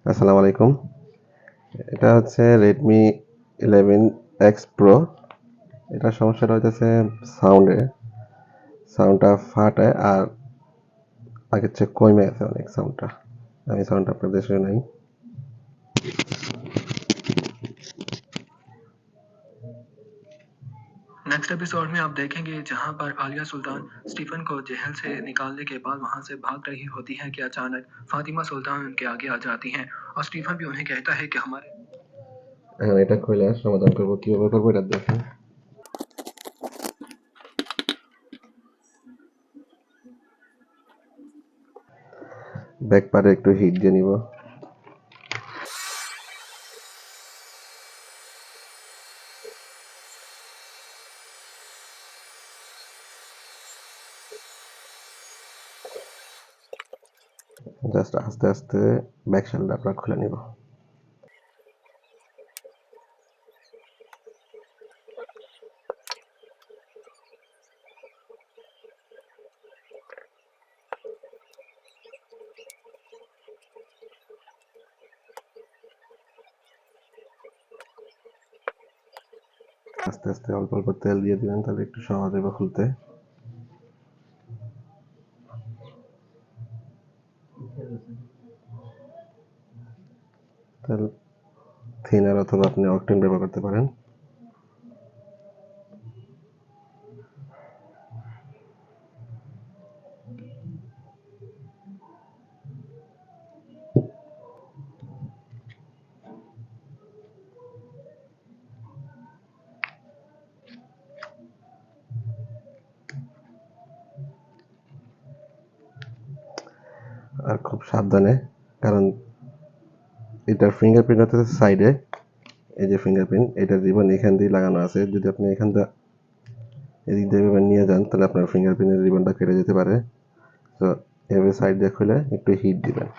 আসসালামু আলাইকুম। এটা হচ্ছে Redmi 11X Pro। এটার সমস্যাটা হইতেছে সাউন্ডটা ফাটায় আর আগের চেয়ে কমে গেছে অনেক সাউন্ডটা। আমি সাউন্ডটা আপনাদের শোনাই। नेक्स्ट एपिसोड में आप देखेंगे जहां पर आलिया सुल्तान स्टीफन को जेल से निकालने के बाद वहां से भाग रही होती हैं कि अचानक फातिमा सुल्तान उनके आगे आ जाती हैं और स्टीफन भी उन्हें कहता है कि हमारे এখন এটা খুলে সমাধান করবো, কিভাবে করবো এটা দেখেন। ব্যাক পারে একটু হিট দিয়ে নিব। জাস্ট আস্তে আস্তে ব্যাক শ্যালটা আপনার খুলে নিব। আস্তে আস্তে অল্প অল্প তেল দিয়ে দিবেন, তাহলে একটু সহজ হবে খুলতে। তেল থিনার অথবা আপনি অকটেন ব্যবহার করতে পারেন। আর খুব সাবধানে, কারণ এটার ফিঙ্গারপ্রিন্ট হচ্ছে সাইডে। এই যে ফিঙ্গারপ্রিন্ট, এটার রিবন এখান দিয়ে লাগানো আছে। যদি আপনি এখানটা এদিক দিয়ে এভাবে নিয়ে যান, তাহলে আপনার ফিঙ্গারপ্রিন্টের রিবনটা কেটে যেতে পারে। তো এভাবে সাইড দিয়ে খুলে একটু হিট দিবেন।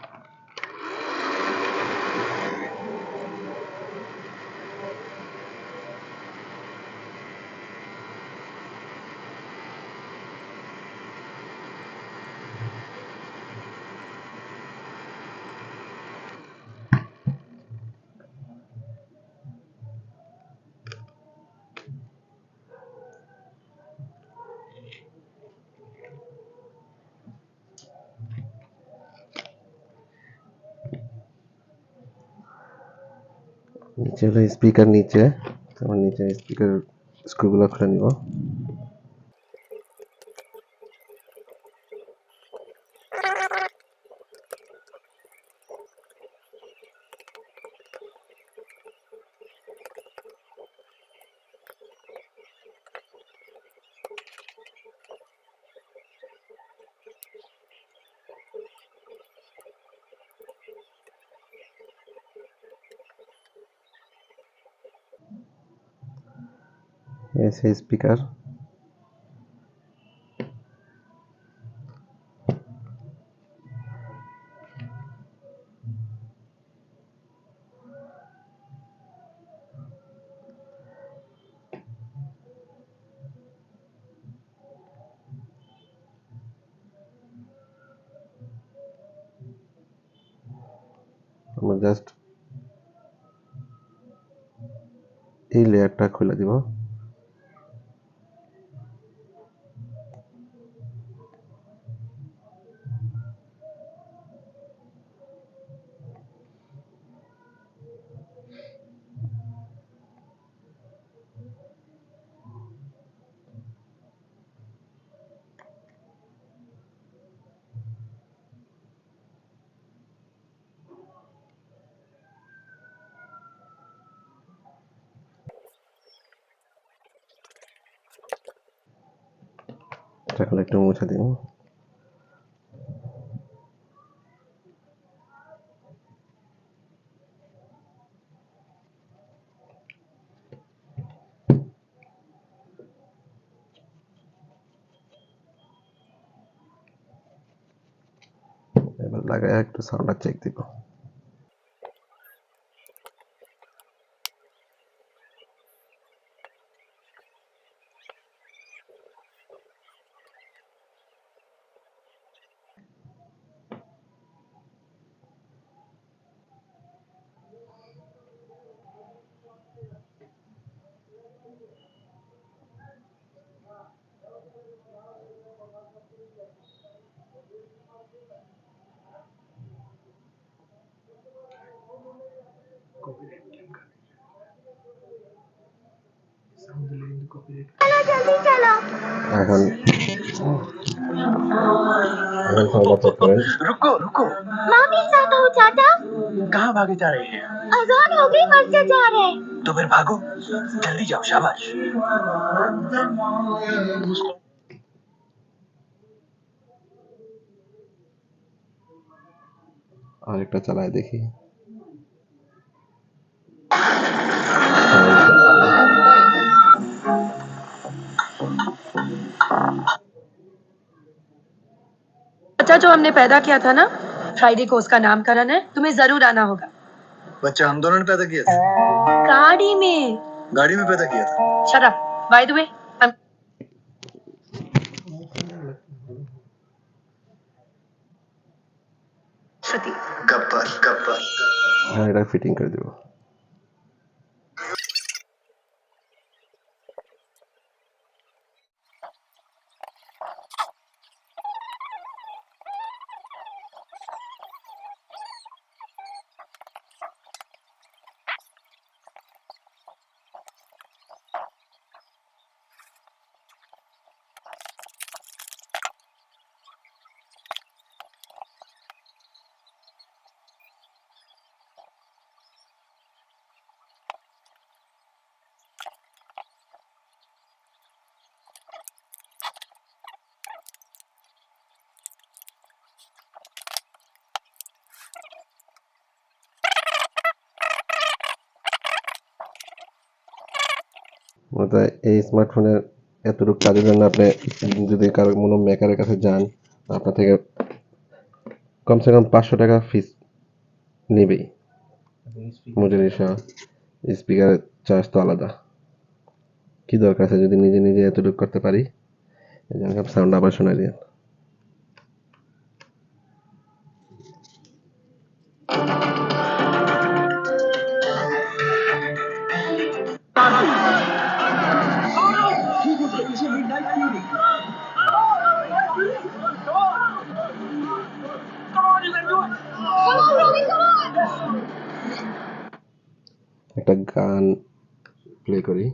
নিচে হলো স্পিকার, নিচে আমার নিচে স্পিকার স্ক্রুগুলো খুলে নিব। এসে স্পিকার, আমরা জাস্ট এই লেয়ারটা খুলে দিব। এটা এখন একটু মুছে দিন। এবার লাগায় একটু সাউন্ডটা চেক দিব। जल्दी चलो। এখন এখন ফোনটা চেক করেন। रुको रुको, माँ के साथ हूँ चाचा। कहाँ भागे जा रहे हैं? अजान हो गई, मस्जिद जा रहे हैं। तो फिर भागो, जल्दी जाओ, शाबाश। আরেকটা চালায় দেখি। बच्चा जो हमने पैदा किया था ना, फ्राइडे को उसका नामकरण है, तुम्हें जरूर आना होगा। बच्चा हम दोनों ने पैदा किया था, गाड़ी में। गाड़ी में पैदा किया था। Shut up. By the way, Shruti. Gabbar Gabbar. হ্যাঁ এটা ফিটিং করে দেবো। মূলত এই স্মার্টফোনের এতটুকু কাজের জন্য আপনি যদি কারো কোনো মেকারের কাছে যান, আপনার থেকে কমসে কম 500 টাকা ফিস নেবেই মজুরি সহ। স্পিকারের চার্জ তো আলাদা। কি দরকার আছে যদি নিজে নিজে এতটুকু করতে পারি। এই জন্য সাউন্ড আবার শোনা দিয়ে একটা গান প্লে করি।